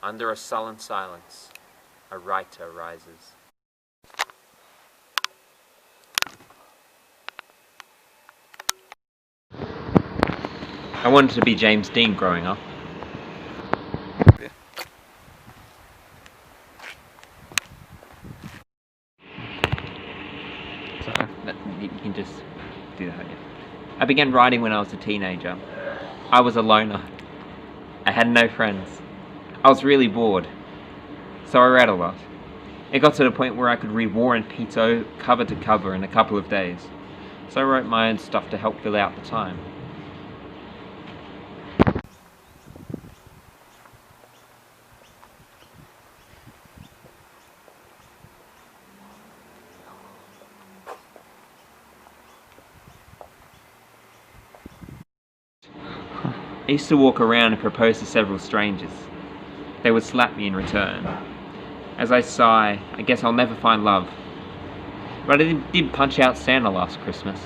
Under a sullen silence, a writer rises. I wanted to be James Dean growing up. So, you can just do that. Yeah. I began writing when I was a teenager. I was a loner. I had no friends. I was really bored. So I read a lot. It got to the point where I could read War and Peace cover to cover in a couple of days. So I wrote my own stuff to help fill out the time. I used to walk around and propose to several strangers. They would slap me in return. As I sigh, I guess I'll never find love. But I did punch out Santa last Christmas.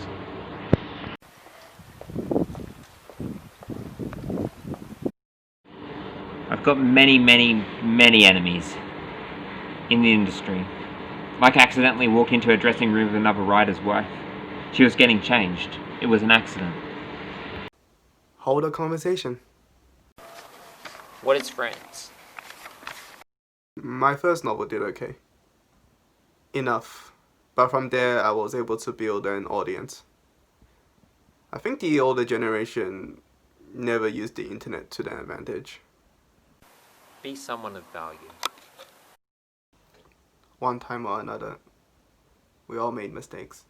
I've got many enemies in the industry. Like I accidentally walked into a dressing room with another writer's wife. She was getting changed. It was an accident. Hold a conversation. What is friends? My first novel did okay. Enough. But from there, I was able to build an audience. I think the older generation never used the internet to their advantage. Be someone of value. One time or another, we all made mistakes.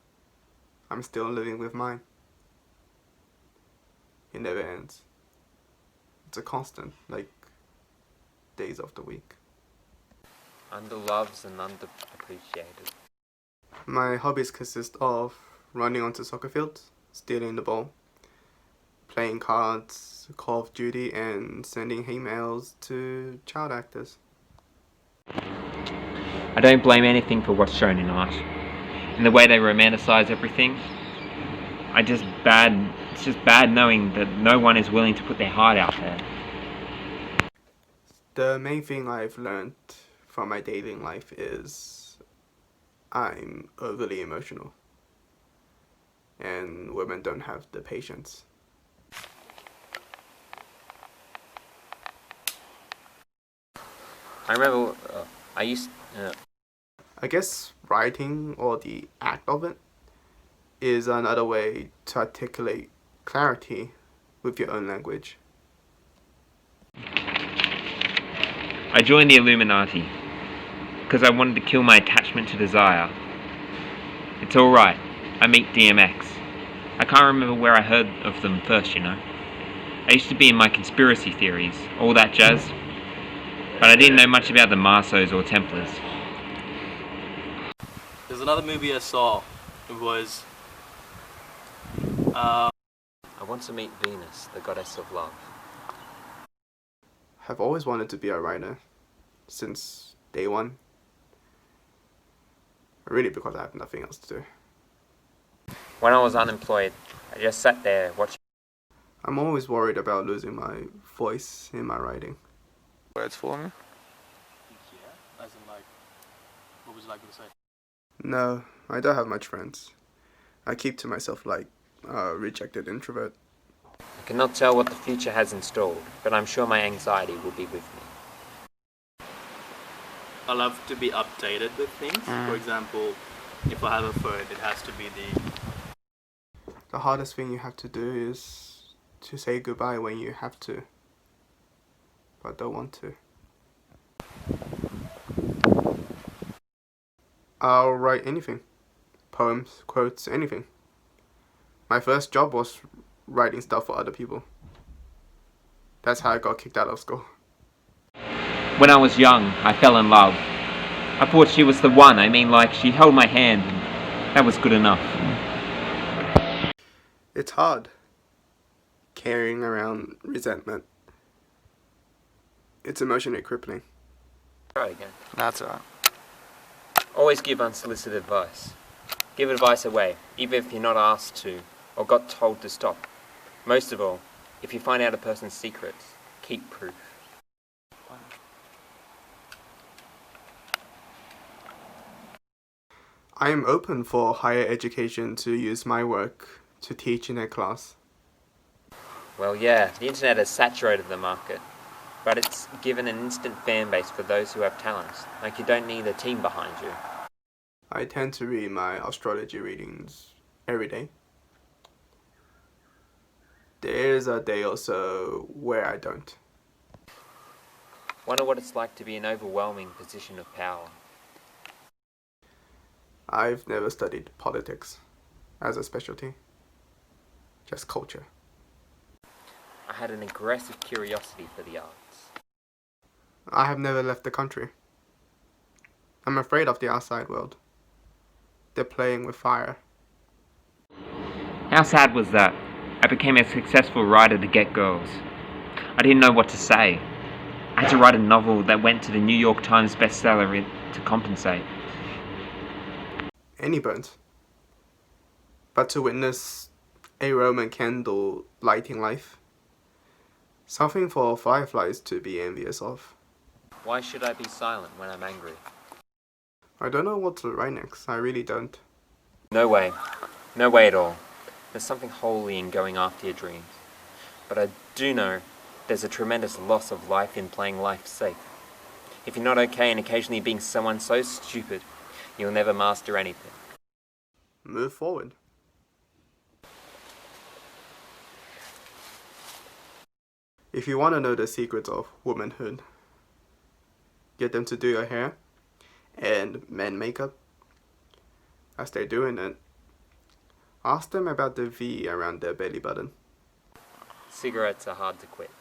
I'm still living with mine. It never ends. It's a constant, like days of the week. Underloved and underappreciated. My hobbies consist of running onto soccer fields, stealing the ball, playing cards, Call of Duty, and sending hate mails to child actors. I don't blame anything for what's shown in art. In the way they romanticize everything, it's just bad knowing that no one is willing to put their heart out there. The main thing I've learned from my dating life is I'm overly emotional. And women don't have the patience. I remember I guess writing, or the act of it, is another way to articulate clarity with your own language. I joined the Illuminati because I wanted to kill my attachment to desire. It's alright, I meet DMX. I can't remember where I heard of them first, you know. I used to be in my conspiracy theories, all that jazz, but I didn't know much about the Marsos or Templars. There's another movie I saw. It was I want to meet Venus, the goddess of love. I've always wanted to be a writer, since day one. Really because I have nothing else to do. When I was unemployed, I just sat there watching. I'm always worried about losing my voice in my writing. Words for me? Yeah, as in like, what would you like me to say? No, I don't have much friends. I keep to myself like a rejected introvert. I cannot tell what the future has installed, but I'm sure my anxiety will be with me. I love to be updated with things. For example, if I have a phone, it has to be The hardest thing you have to do is to say goodbye when you have to, but don't want to. I'll write anything. Poems, quotes, anything. My first job was writing stuff for other people. That's how I got kicked out of school. When I was young, I fell in love. I thought she was the one. I mean, like, she held my hand, and that was good enough. It's hard carrying around resentment. It's emotionally crippling. Try again. That's alright. Always give unsolicited advice. Give advice away, even if you're not asked to, or got told to stop. Most of all, if you find out a person's secrets, keep proof. I am open for higher education to use my work to teach in a class. Well, yeah, the internet has saturated the market, but it's given an instant fan base for those who have talents. Like, you don't need a team behind you. I tend to read my astrology readings every day. There's a day or so where I don't. Wonder what it's like to be in an overwhelming position of power. I've never studied politics as a specialty, just culture. I had an aggressive curiosity for the arts. I have never left the country. I'm afraid of the outside world. They're playing with fire. How sad was that? I became a successful writer to get girls. I didn't know what to say. I had to write a novel that went to the New York Times bestseller to compensate. Any burnt. But to witness a Roman candle lighting life, something for fireflies to be envious of. Why should I be silent when I'm angry? I don't know what to write next, I really don't. No way. No way at all. There's something holy in going after your dreams. But I do know there's a tremendous loss of life in playing life safe. If you're not okay and occasionally being someone so stupid, you'll never master anything. Move forward. If you want to know the secrets of womanhood, get them to do your hair and men makeup. As they're doing it, ask them about the V around their belly button. Cigarettes are hard to quit.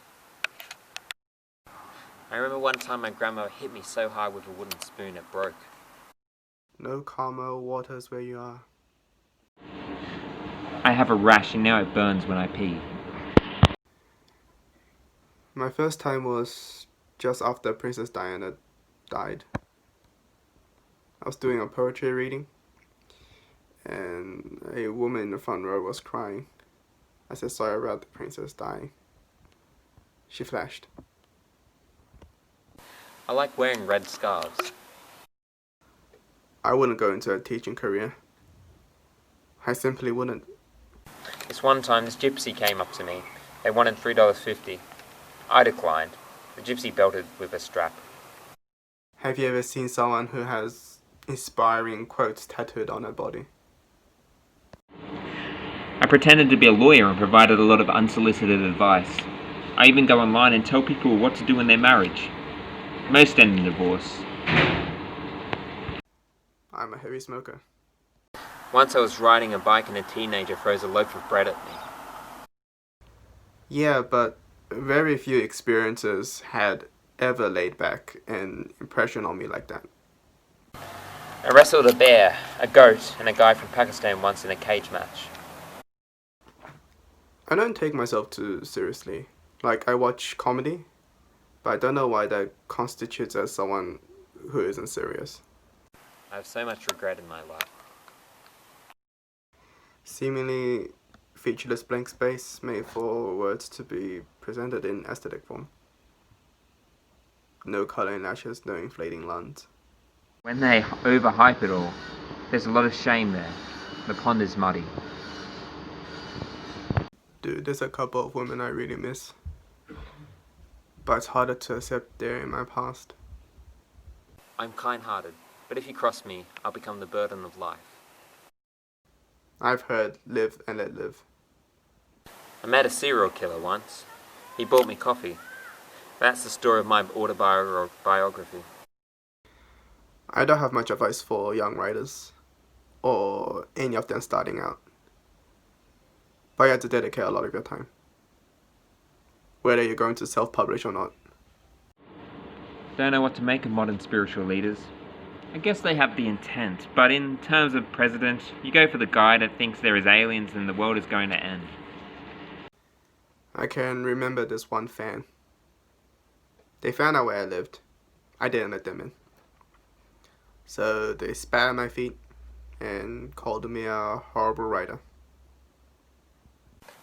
I remember one time my grandma hit me so hard with a wooden spoon it broke. No calmer waters where you are. I have a rash and now it burns when I pee. My first time was just after Princess Diana died. I was doing a poetry reading and a woman in the front row was crying. I said sorry about the princess dying. She flashed. I like wearing red scarves. I wouldn't go into a teaching career. I simply wouldn't. This one time this gypsy came up to me. They wanted $3.50. I declined. The gypsy belted with a strap. Have you ever seen someone who has inspiring quotes tattooed on her body? I pretended to be a lawyer and provided a lot of unsolicited advice. I even go online and tell people what to do in their marriage. Most end in divorce. I'm a heavy smoker. Once I was riding a bike and a teenager throws a loaf of bread at me. Yeah, but very few experiences had ever laid back an impression on me like that. I wrestled a bear, a goat, and a guy from Pakistan once in a cage match. I don't take myself too seriously. Like, I watch comedy, but I don't know why that constitutes as someone who isn't serious. I have so much regret in my life. Seemingly featureless blank space made for words to be presented in aesthetic form. No colouring lashes, no inflating lungs. When they overhype it all, there's a lot of shame there. The pond is muddy. Dude, there's a couple of women I really miss. But it's harder to accept they're in my past. I'm kind-hearted, but if you cross me, I'll become the burden of life. I've heard live and let live. I met a serial killer once. He bought me coffee. That's the story of my autobiography. I don't have much advice for young writers, or any of them starting out. But you have to dedicate a lot of your time, whether you're going to self-publish or not. Don't know what to make of modern spiritual leaders. I guess they have the intent, but in terms of president, you go for the guy that thinks there is aliens and the world is going to end. I can remember this one fan. They found out where I lived. I didn't let them in. So they spat at my feet and called me a horrible writer.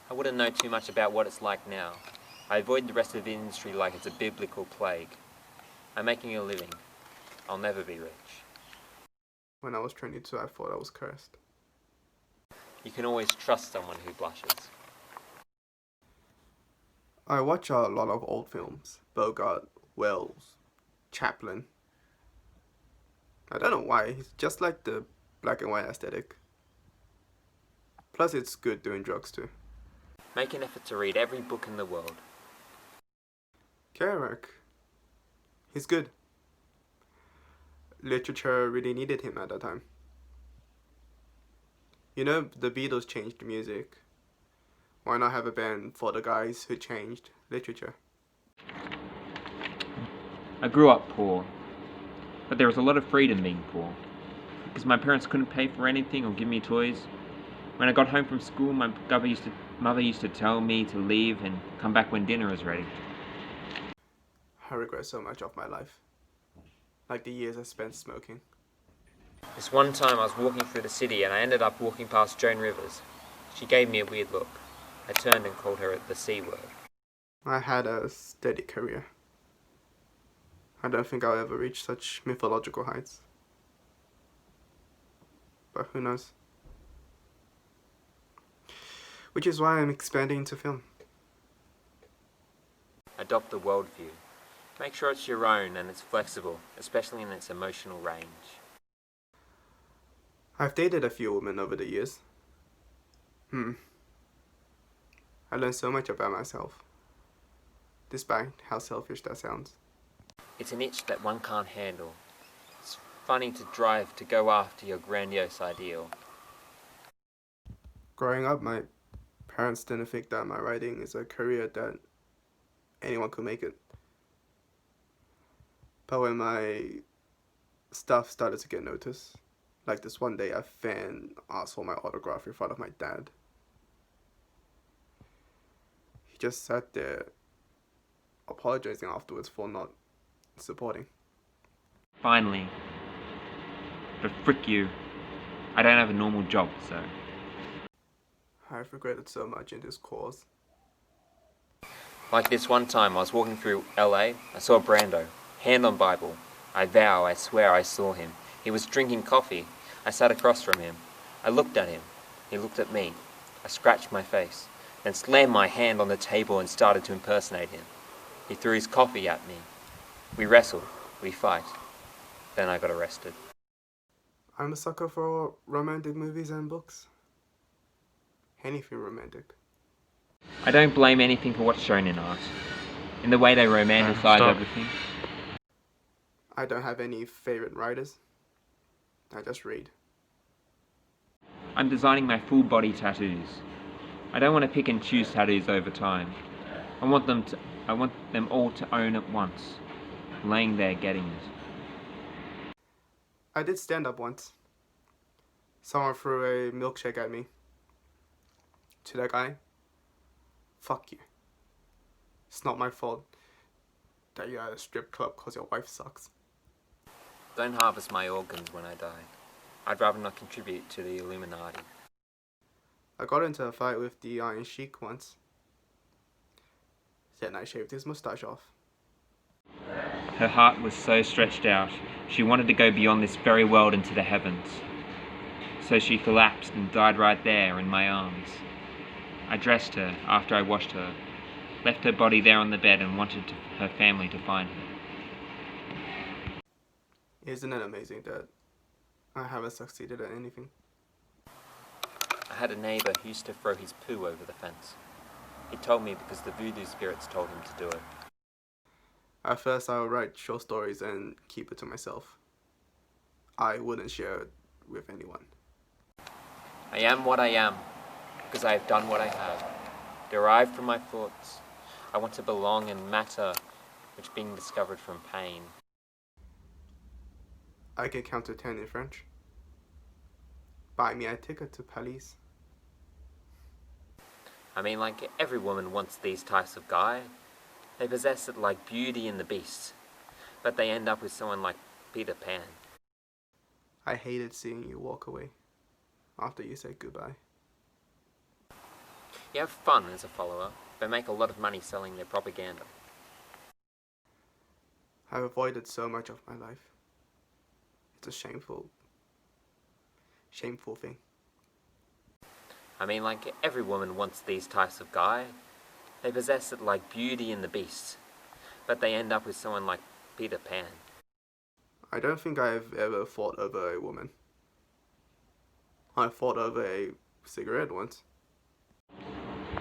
I wouldn't know too much about what it's like now. I avoid the rest of the industry like it's a biblical plague. I'm making a living. I'll never be rich. When I was 22, I thought I was cursed. You can always trust someone who blushes. I watch a lot of old films. Bogart, Wells, Chaplin. I don't know why, it's just like the black and white aesthetic. Plus it's good doing drugs too. Make an effort to read every book in the world. Kerouac. He's good. Literature really needed him at that time. You know, the Beatles changed music. Why not have a band for the guys who changed literature? I grew up poor, but there was a lot of freedom being poor, because my parents couldn't pay for anything or give me toys. When I got home from school, my mother used to tell me to leave and come back when dinner was ready. I regret so much of my life. Like the years I spent smoking. This one time I was walking through the city and I ended up walking past Joan Rivers. She gave me a weird look. I turned and called her the C word. I had a steady career. I don't think I'll ever reach such mythological heights. But who knows? Which is why I'm expanding into film. Adopt the worldview. Make sure it's your own and it's flexible, especially in its emotional range. I've dated a few women over the years. I learned so much about myself, despite how selfish that sounds. It's an itch that one can't handle. It's funny to drive to go after your grandiose ideal. Growing up, my parents didn't think that my writing is a career that anyone could make it. But when my stuff started to get noticed, like this one day a fan asked for my autograph in front of my dad. He just sat there apologizing afterwards for not supporting. Finally. But frick you. I don't have a normal job, so... I've regretted so much in this cause. Like this one time I was walking through LA, I saw Brando, hand on Bible. I vow, I swear I saw him. He was drinking coffee. I sat across from him. I looked at him. He looked at me. I scratched my face, then slammed my hand on the table and started to impersonate him. He threw his coffee at me. We wrestled. We fight. Then I got arrested. I'm a sucker for romantic movies and books. Anything romantic. I don't blame anything for what's shown in art. In the way they romanticize everything. I don't have any favorite writers. I just read. I'm designing my full body tattoos. I don't want to pick and choose tattoos over time. I want them all to own at once. Laying there getting it. I did stand up once. Someone threw a milkshake at me. To that guy, fuck you. It's not my fault that you're at a strip club because your wife sucks. Don't harvest my organs when I die. I'd rather not contribute to the Illuminati. I got into a fight with the Iron Sheik once. Then I shaved his mustache off. Her heart was so stretched out, she wanted to go beyond this very world into the heavens. So she collapsed and died right there in my arms. I dressed her after I washed her, left her body there on the bed and wanted her family to find her. Isn't it amazing that I haven't succeeded at anything? I had a neighbour who used to throw his poo over the fence. He told me because the voodoo spirits told him to do it. At first I would write short stories and keep it to myself. I wouldn't share it with anyone. I am what I am, because I have done what I have, derived from my thoughts. I want to belong in matter, which being discovered from pain. I can count to 10 in French. Buy me a ticket to Paris. I mean, like, every woman wants these types of guy. They possess it like Beauty and the Beast, but they end up with someone like Peter Pan. I hated seeing you walk away after you said goodbye. You have fun as a follower, but make a lot of money selling their propaganda. I've avoided so much of my life. It's a shameful shameful thing. I mean, like, every woman wants these types of guy. They possess it like Beauty and the Beast. But they end up with someone like Peter Pan. I don't think I've ever fought over a woman. I fought over a cigarette once.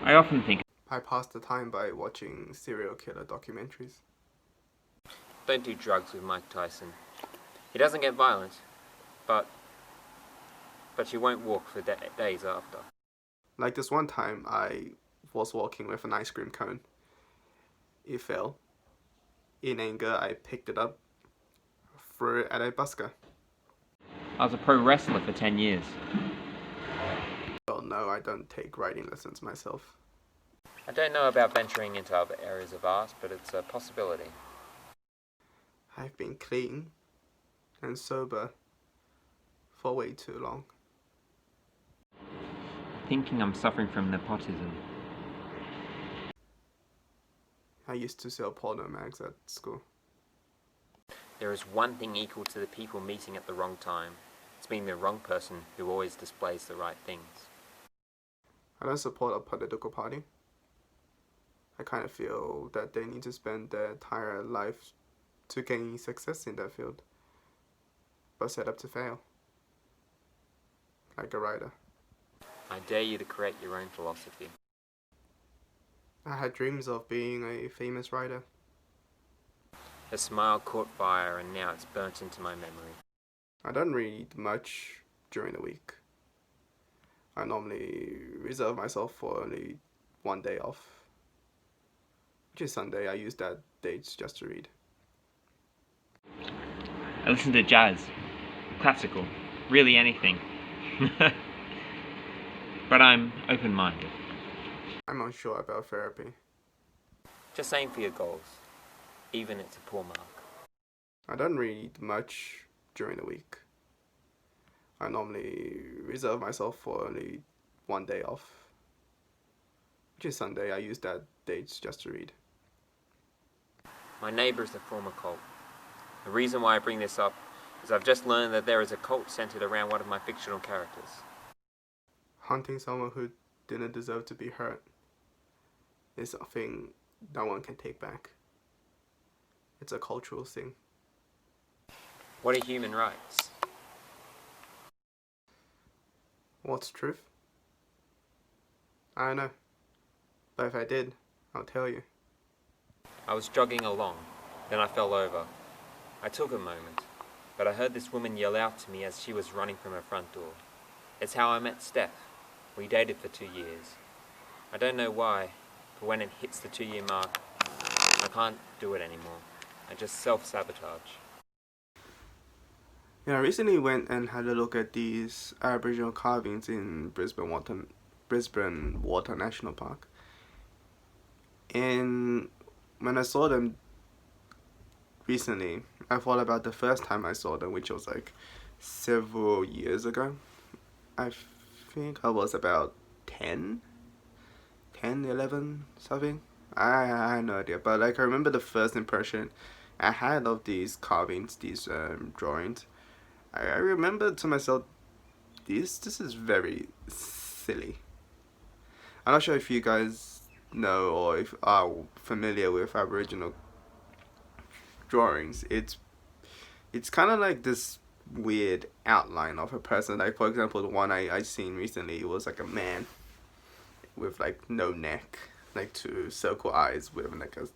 I often think, I passed the time by watching serial killer documentaries. don't do drugs with Mike Tyson. He doesn't get violent, but you won't walk for days after. Like this one time, I was walking with an ice cream cone. It fell. In anger, I picked it up, threw it at a busker. I was a pro wrestler for 10 years. Well, no, I don't take writing lessons myself. I don't know about venturing into other areas of art, but it's a possibility. I've been clean and sober for way too long. Thinking I'm suffering from nepotism. I used to sell porno mags at school. There is one thing equal to the people meeting at the wrong time. It's being the wrong person who always displays the right things. I don't support a political party. I kind of feel that they need to spend their entire life to gain success in that field, but set up to fail. Like a writer. I dare you to create your own philosophy. I had dreams of being a famous writer. Her smile caught fire and now it's burnt into my memory. I don't read much during the week. I normally reserve myself for only one day off, which is Sunday. I use that date just to read. I listen to jazz, classical, really anything. But I'm open-minded. I'm unsure about therapy. Just aim for your goals, even if it's a poor mark. I don't read much during the week. I normally reserve myself for only one day off, which is Sunday. I use that date just to read. My neighbour is a former cult. The reason why I bring this up is I've just learned that there is a cult centered around one of my fictional characters. Hunting someone who didn't deserve to be hurt is a thing no one can take back. It's a cultural thing. What are human rights? What's truth? I don't know. But if I did, I'll tell you. I was jogging along, then I fell over. I took a moment, but I heard this woman yell out to me as she was running from her front door. It's how I met Steph. We dated for 2 years. I don't know why, but when it hits the 2-year mark, I can't do it anymore. I just self-sabotage. I recently went and had a look at these Aboriginal carvings in Brisbane Water National Park. And when I saw them recently, I thought about the first time I saw them, which was like several years ago. I think I was about 10, 11, something. I had no idea, but like I remember the first impression I had of these carvings, these drawings. I remember to myself, this is very silly. I'm not sure if you guys know or if are familiar with Aboriginal drawings. It's kind of like this weird outline of a person. Like for example, the one I seen recently, it was like a man with like no neck, like 2 circle eyes with like a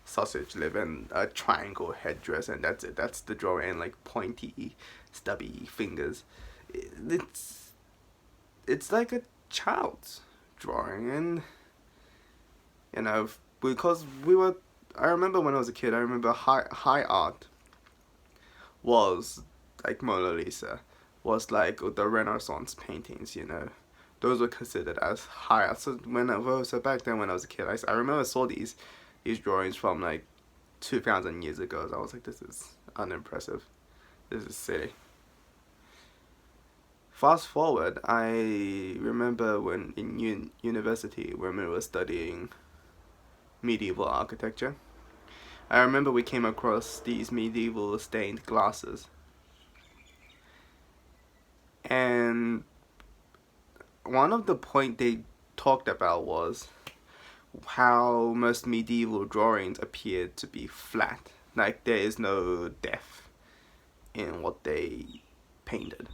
sausage lip and a triangle headdress, and that's it. That's the drawing, and like pointy, stubby fingers. It's like a child's drawing, and you know, because I remember when I was a kid, I remember high art was like Mona Lisa, was like the Renaissance paintings, you know. Those were considered as high art. So back then when I was a kid, I remember I saw these drawings from like 2,000 years ago. I was like, this is unimpressive. This is silly. Fast forward, I remember when in university when we were studying medieval architecture. I remember we came across these medieval stained glasses. And one of the point they talked about was how most medieval drawings appeared to be flat. Like there is no depth in what they painted.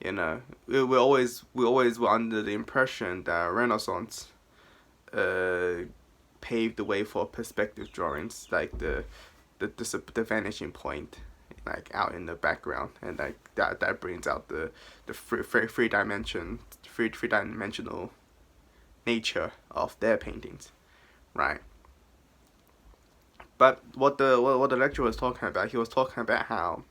You know, we always were under the impression that Renaissance paved the way for perspective drawings, like the vanishing point, like out in the background, and like that brings out the three dimensional nature of their paintings, right? But what the lecturer was talking about, he was talking about how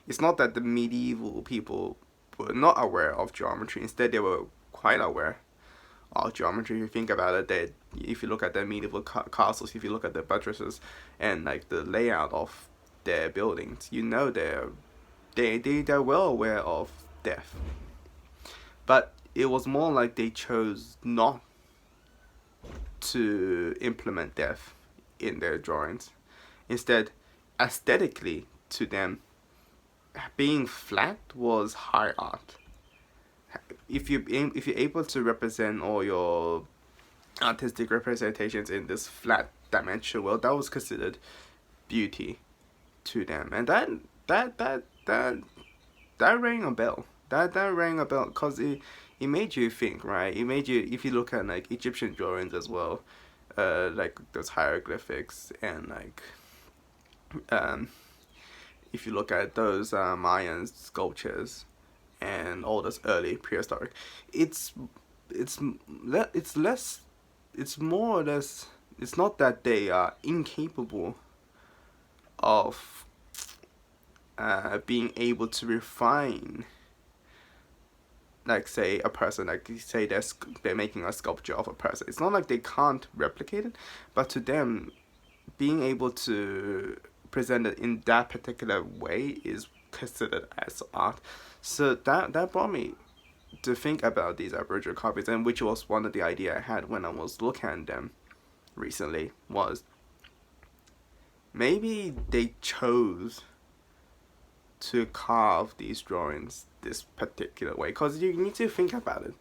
it's not that the medieval people were not aware of geometry. Instead, they were quite aware of geometry. If you think about it, if you look at the medieval castles, if you look at the buttresses and like the layout of their buildings, you know they're well aware of depth. But it was more like they chose not to implement depth in their drawings. Instead, aesthetically to them, being flat was high art. If you're able to represent all your artistic representations in this flat dimension, well, that was considered beauty to them, and that rang a bell. That rang a bell because it made you think, right? It made you, if you look at like Egyptian drawings as well, like those hieroglyphics, and like if you look at those Mayan sculptures and all this early prehistoric, it's more or less, it's not that they are incapable of being able to refine, like say a person, like say they're making a sculpture of a person. It's not like they can't replicate it, but to them, being able to present it in that particular way is considered as art. So that brought me to think about these Aboriginal copies, and which was one of the idea I had when I was looking at them recently, was maybe they chose to carve these drawings this particular way, because you need to think about it.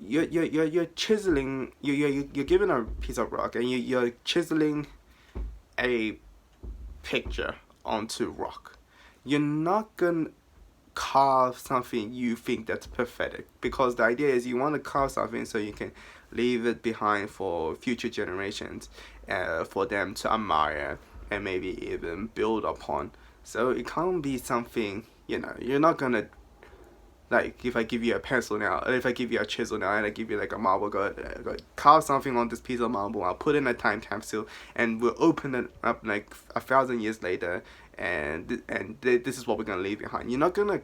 You're chiseling, you're given a piece of rock and you're chiseling a picture onto rock. You're not gonna carve something you think that's pathetic, because the idea is you want to carve something so you can leave it behind for future generations, for them to admire and maybe even build upon. So it can't be something, you're not gonna, like, if I give you a pencil now, if I give you a chisel now, and I give you like a marble, go carve something on this piece of marble, I'll put it in a time capsule, and we'll open it up like 1,000 years later, and this is what we're gonna leave behind. You're not gonna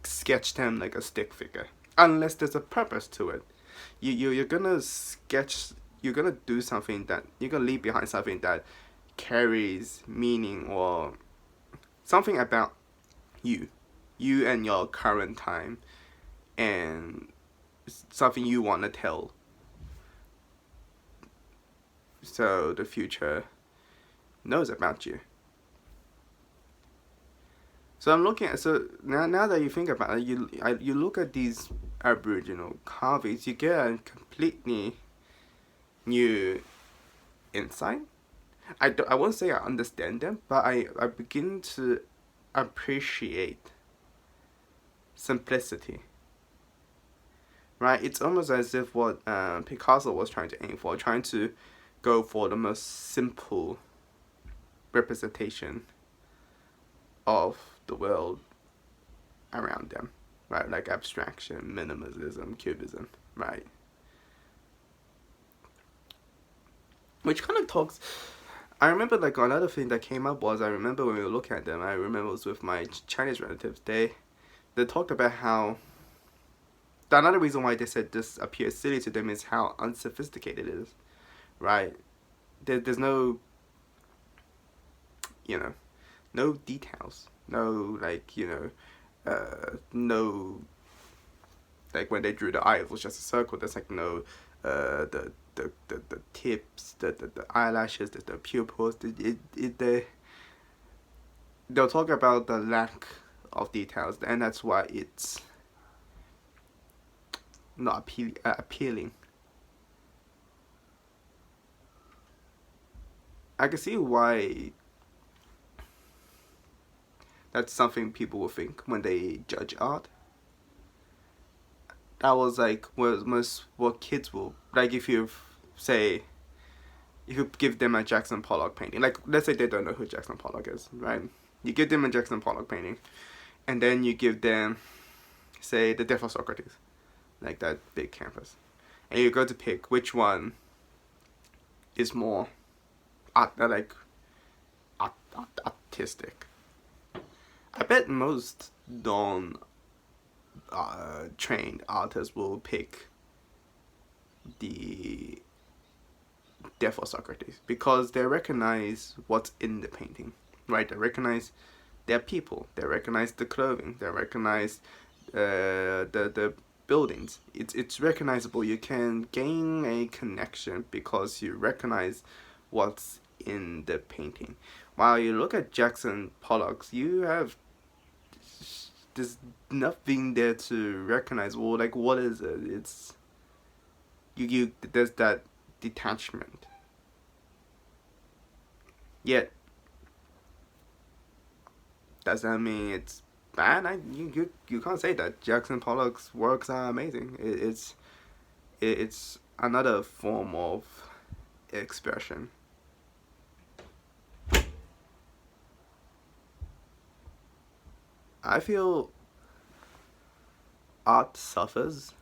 sketch them like a stick figure unless there's a purpose to it. You're gonna sketch, you're gonna do something that you're gonna leave behind, something that carries meaning, or something about you and your current time, and something you want to tell, so the future knows about you. So I'm looking at, so now that you think about it, you look at these Aboriginal carvings, you get a completely new insight. I won't say I understand them, but I begin to appreciate simplicity. Right? It's almost as if what Picasso was trying to aim for, trying to go for the most simple representation of the world around them, right? Like abstraction, minimalism, cubism, right? Which kind of talks, I remember like another thing that came up was, I remember when we were looking at them, I remember it was with my Chinese relatives, they talked about how, another reason why they said this appears silly to them is how unsophisticated it is, right? There's no, no details, no like, no, like when they drew the eye, it was just a circle. There's like no, the tips, the eyelashes, the pupils. They'll talk about the lack of details, and that's why it's not appealing. I can see why that's something people will think when they judge art. That was like what kids will like. If you give them a Jackson Pollock painting, like let's say they don't know who Jackson Pollock is, right? You give them a Jackson Pollock painting, and then you give them, say, The Death of Socrates, like that big canvas, and you go to pick which one is more artistic. I bet most trained artists will pick the Death of Socrates because they recognize what's in the painting, right? They recognize their people, they recognize the clothing, they recognize the buildings. It's recognizable. You can gain a connection because you recognize what's in the painting. While you look at Jackson Pollock's, there's nothing there to recognize. Well, like, what is it? It's there's that detachment. Yet does that mean it's bad? You can't say that. Jackson Pollock's works are amazing. It's another form of expression. I feel art suffers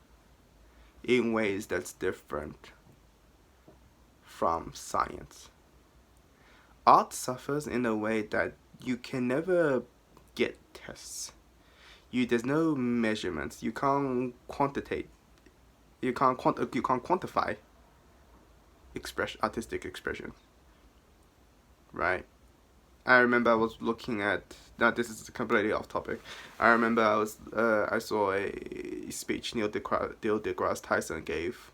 in ways that's different from science. Art suffers in a way that you can never get tests. There's no measurements. You can't quantitate. You can't quantify artistic expression. Right? I remember I was looking at. Now this is completely off topic. I remember I saw a speech Neil deGrasse Tyson gave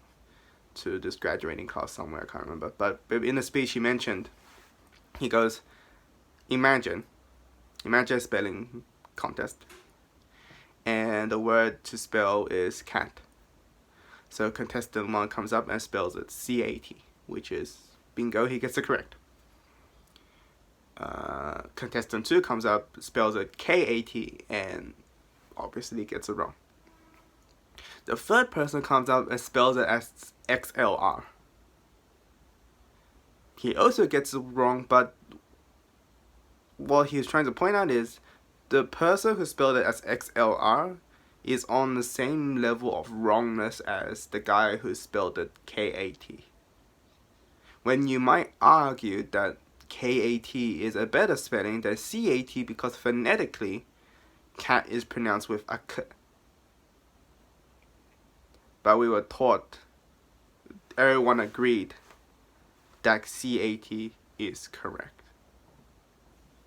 to this graduating class somewhere. I can't remember. But in the speech he goes, imagine a spelling contest, and the word to spell is cat. So contestant 1 comes up and spells it CAT, which is bingo. He gets it correct. Contestant 2 comes up, spells it KAT, and obviously gets it wrong. The third person comes up and spells it as XLR. He also gets it wrong, but what he's trying to point out is the person who spelled it as XLR is on the same level of wrongness as the guy who spelled it KAT. When you might argue that KAT is a better spelling than CAT because phonetically, cat is pronounced with a k. But we were taught, everyone agreed that CAT is correct.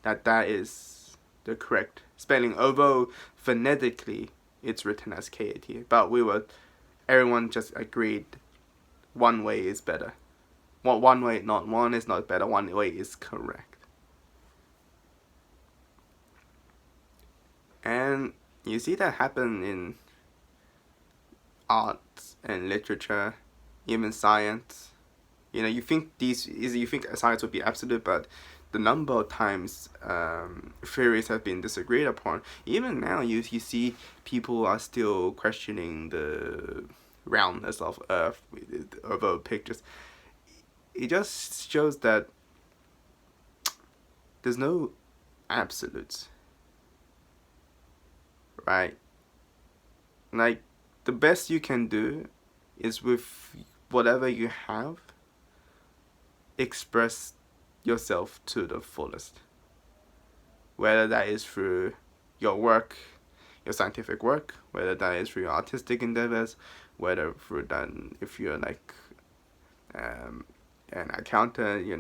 That is the correct spelling, although phonetically it's written as KAT. But everyone just agreed one way is better. Well, one is not better, one way is correct. And you see that happen in art and literature, even science. You think science would be absolute, but the number of times theories have been disagreed upon. Even now, you see people are still questioning the roundness of Earth over pictures. It just shows that there's no absolutes, right? Like, the best you can do is with whatever you have, express yourself to the fullest. Whether that is through your work, your scientific work, whether that is through your artistic endeavors, whether through that if you're like an accountant, you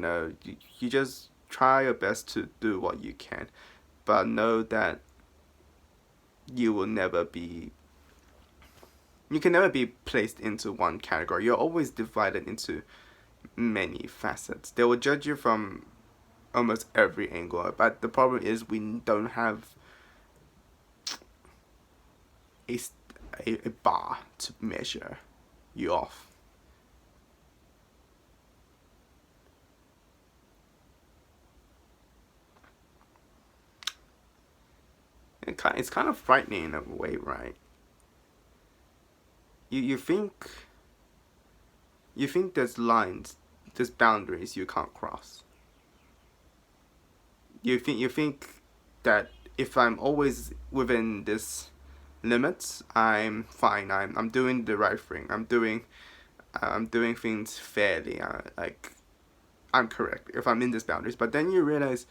just try your best to do what you can, but know that you can never be placed into one category. You're always divided into many facets. They will judge you from almost every angle, but the problem is we don't have a bar to measure you off. It's kind of frightening in a way, right? You think there's lines, there's boundaries you can't cross. You think that if I'm always within this limits, I'm fine. I'm doing the right thing. I'm doing things fairly. I'm correct if I'm in these boundaries. But then you realize,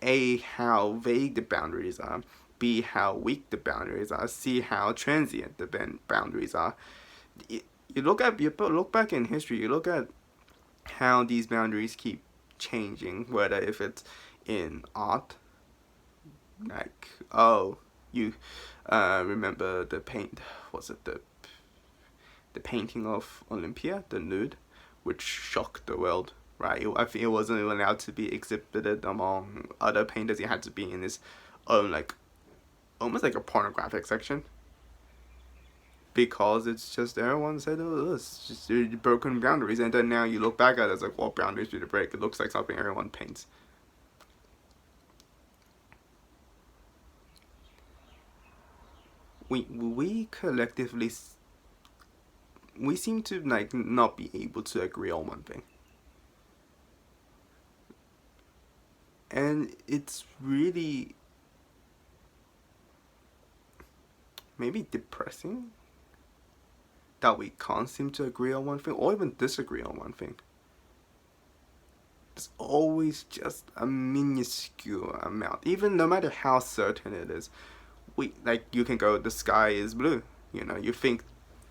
A, how vague the boundaries are. B, how weak the boundaries are. C, how transient the boundaries are. You look back in history. You look at how these boundaries keep changing. Whether if it's in art, like, oh, you remember the painting of Olympia, the nude, which shocked the world, right? I think it wasn't even allowed to be exhibited among other painters. It had to be in its own, like, almost like a pornographic section, because it's just everyone said, oh, it's just broken boundaries. And then now you look back at it, it's like, what boundaries did it break? It looks like something everyone paints. We collectively, we seem to like not be able to agree on one thing, and it's really maybe depressing that we can't seem to agree on one thing or even disagree on one thing. It's always just a minuscule amount, even no matter how certain it is. You can go, the sky is blue. You think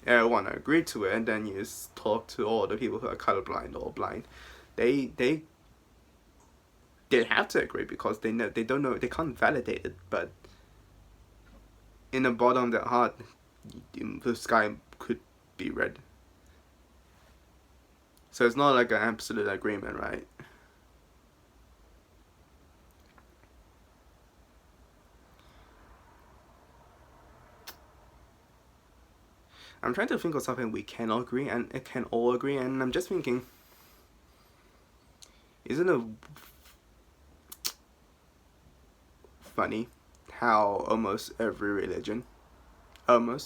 everyone agreed to it, and then you talk to all the people who are colorblind or blind. They have to agree because they don't know, they can't validate it, but in the bottom of their heart, the sky could be red. So it's not like an absolute agreement, right? I'm trying to think of something we can all agree, and it can all agree, and I'm just thinking, isn't it funny how almost every religion, I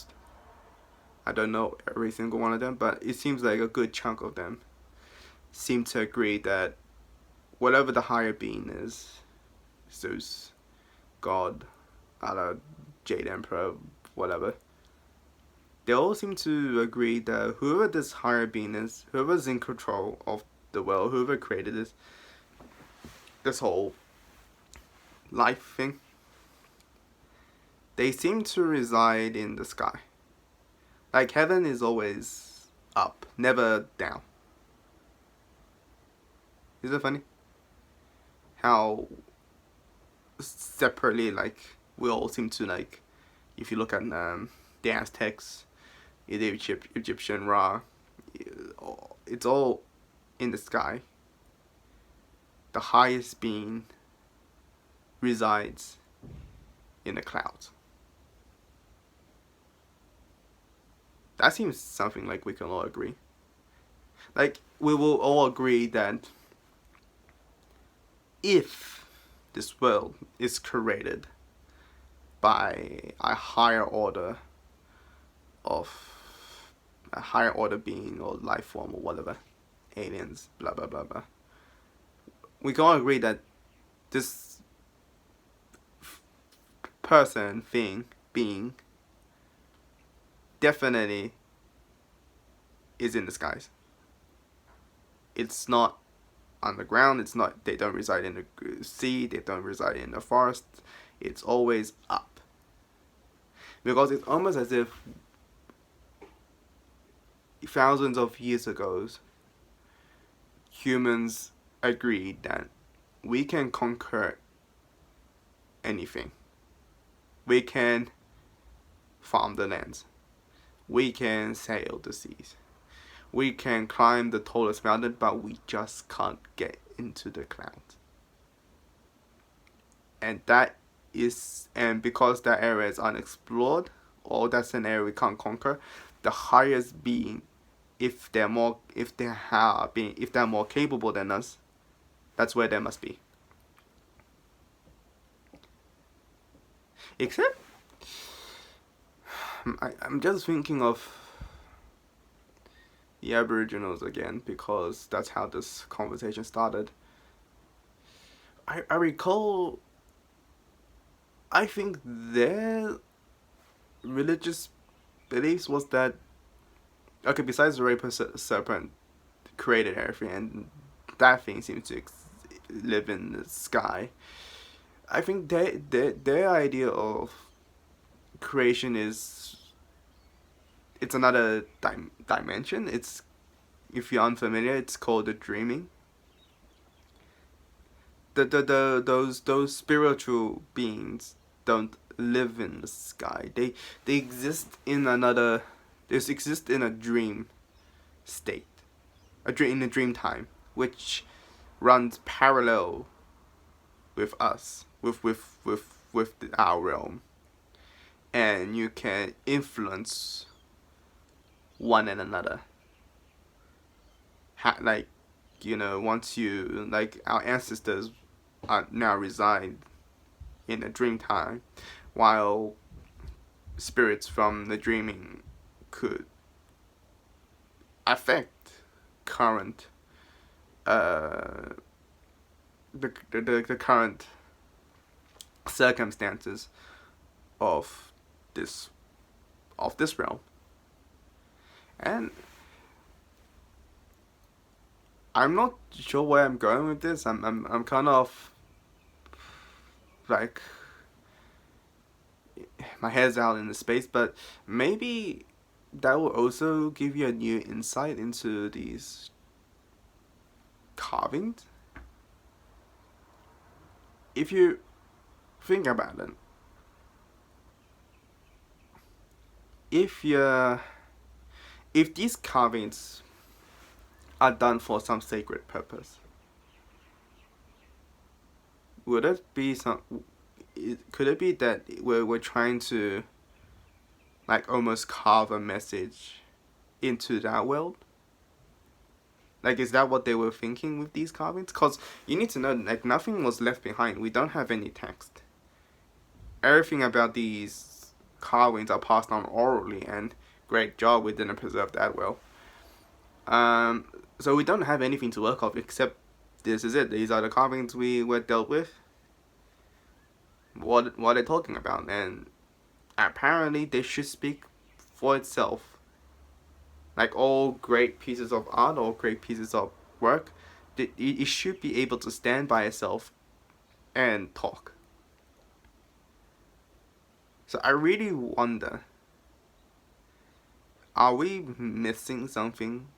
don't know every single one of them, but it seems like a good chunk of them seem to agree that whatever the higher being is, Zeus, God, Allah, Jade Emperor, whatever, they all seem to agree that whoever this higher being is, whoever's in control of the world, whoever created this whole life thing, they seem to reside in the sky. Like, heaven is always up, never down. Is it funny? How separately, like, we all seem to, like, if you look at the Aztecs, the Egyptian Ra, it's all in the sky. The highest being resides in the clouds. That seems something like we can all agree. Like, we will all agree that if this world is created by a higher order being or life form or whatever, aliens, blah blah blah blah, we can all agree that this person, thing, being definitely is in the skies. It's not underground. It's not. They don't reside in the sea. They don't reside in the forest. It's always up. Because it's almost as if thousands of years ago, humans agreed that we can conquer anything. We can farm the lands. We can sail the seas. We can climb the tallest mountain, but we just can't get into the clouds. And because that area is unexplored, or that's an area we can't conquer, the highest being, if they're more capable than us, that's where they must be. Except, I'm just thinking of the Aboriginals again, because that's how this conversation started. I recall, I think their religious beliefs was that, okay, besides the rape serpent created everything, and that thing seems to live in the sky, I think their idea of creation is, it's another dimension. It's, if you're unfamiliar, it's called the dreaming. Those spiritual beings don't live in the sky. They exist in another. They exist in a dream state, in a dream time, which runs parallel with us, with our realm, and you can influence one and another. Like, once you, like, our ancestors are now reside in a dream time, while spirits from the dreaming could affect current the current circumstances of this realm. And I'm not sure where I'm going with this. I'm kind of like, my head's out in the space, but maybe that will also give you a new insight into these carvings. If you think about it, if these carvings are done for some sacred purpose, could it be that we're trying to, like, almost carve a message into that world? Like, is that what they were thinking with these carvings? Because you need to know, like, nothing was left behind. We don't have any text. Everything about these carvings are passed on orally, and great job, we didn't preserve that well. So we don't have anything to work off except this is it. These are the carvings we were dealt with. What are they talking about? And apparently they should speak for itself. Like all great pieces of art or great pieces of work, it should be able to stand by itself and talk. So I really wonder, are we missing something?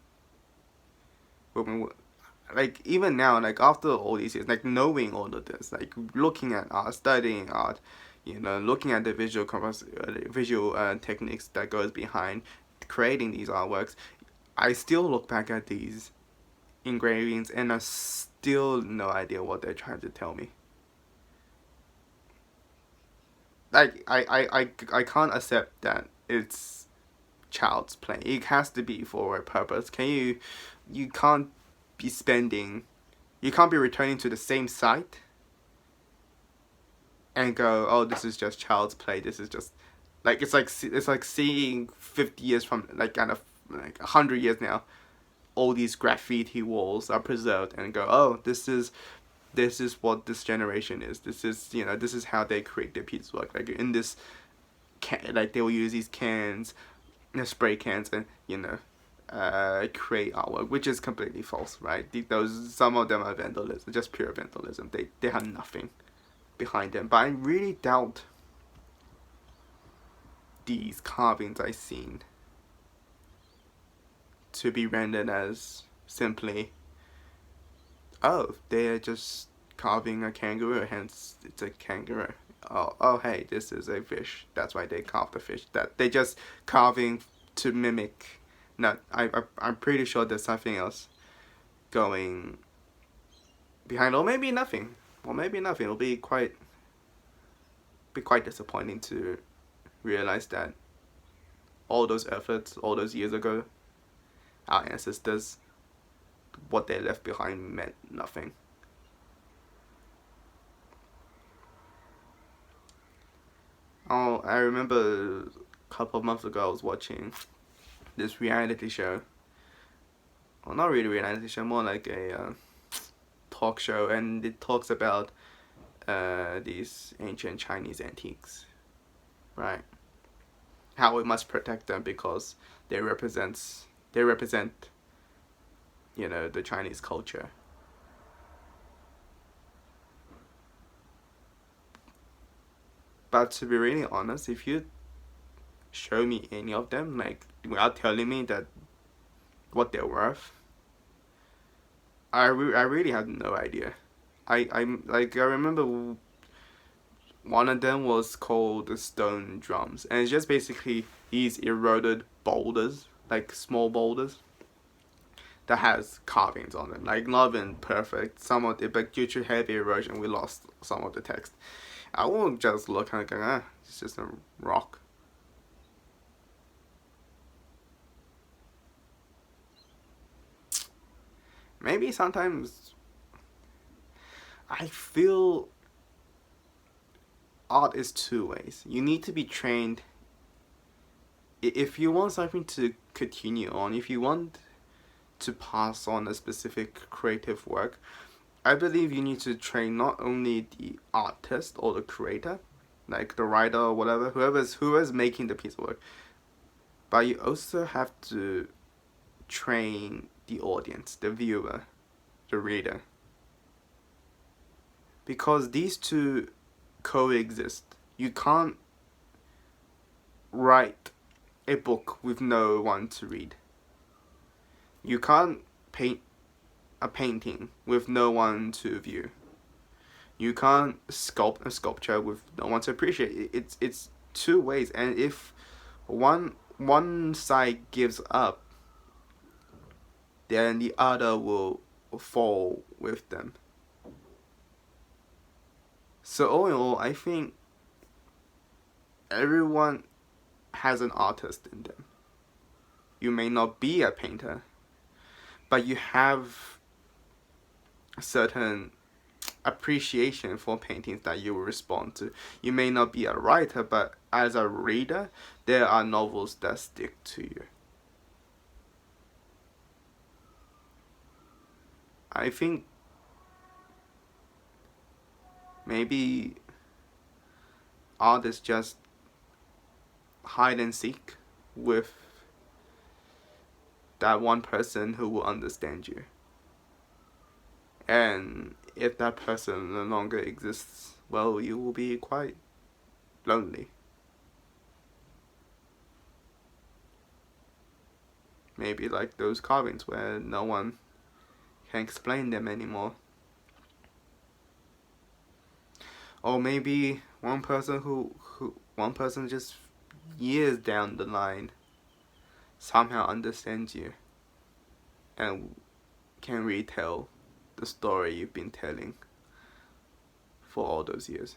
Like, even now, like, after all these years, like, knowing all of this, like, looking at art, studying art, looking at the visual techniques that goes behind creating these artworks, I still look back at these engravings and I still no idea what they're trying to tell me. Like, I can't accept that it's child's play. It has to be for a purpose. You can't be returning to the same site and go, oh, this is just child's play. This is just, like, it's like seeing 50 years from, like, kind of, like, 100 years now, all these graffiti walls are preserved, and go, oh, this is what this generation is. This is how they create their pieces work. Like, in this like, they will use these cans, spray cans, and create artwork, which is completely false, right? Some of them are vandalism, just pure vandalism. They have nothing behind them. But I really doubt these carvings I've seen to be rendered as simply, oh, they're just carving a kangaroo, hence it's a kangaroo. Oh, hey, this is a fish. That's why they carved the fish. That they just carving to mimic. No, I'm pretty sure there's something else going behind, or maybe nothing. It'll be quite disappointing to realize that all those efforts, all those years ago, our ancestors, what they left behind meant nothing. Oh, I remember a couple of months ago I was watching this reality show. Well, not really reality show, more like a talk show, and it talks about these ancient Chinese antiques, right? How we must protect them because they represent, you know, the Chinese culture. But to be really honest, if you show me any of them, like without telling me that what they're worth, I really have no idea. I remember one of them was called the stone drums, and it's just basically these eroded boulders, like small boulders, that has carvings on them. Like not even perfect, some of it, but due to heavy erosion, we lost some of the text. I won't just look and go, it's just a rock. Maybe sometimes I feel art is two ways. You need to be trained. If you want something to continue on, if you want to pass on a specific creative work, I believe you need to train not only the artist or the creator, like the writer or whatever, whoever's making the piece of work, but you also have to train the audience, the viewer, the reader. Because these two coexist. You can't write a book with no one to read. You can't paint a painting with no one to view. You can't sculpt a sculpture with no one to appreciate. It's two ways, and if one side gives up, then the other will fall with them. So all in all, I think everyone has an artist in them. You may not be a painter, but you have a certain appreciation for paintings that you will respond to. You may not be a writer, but as a reader, there are novels that stick to you. I think maybe art is just hide and seek with that one person who will understand you. And if that person no longer exists, well, you will be quite lonely. Maybe like those carvings where no one can explain them anymore. Or maybe one person just years down the line somehow understands you and can retell the story you've been telling for all those years.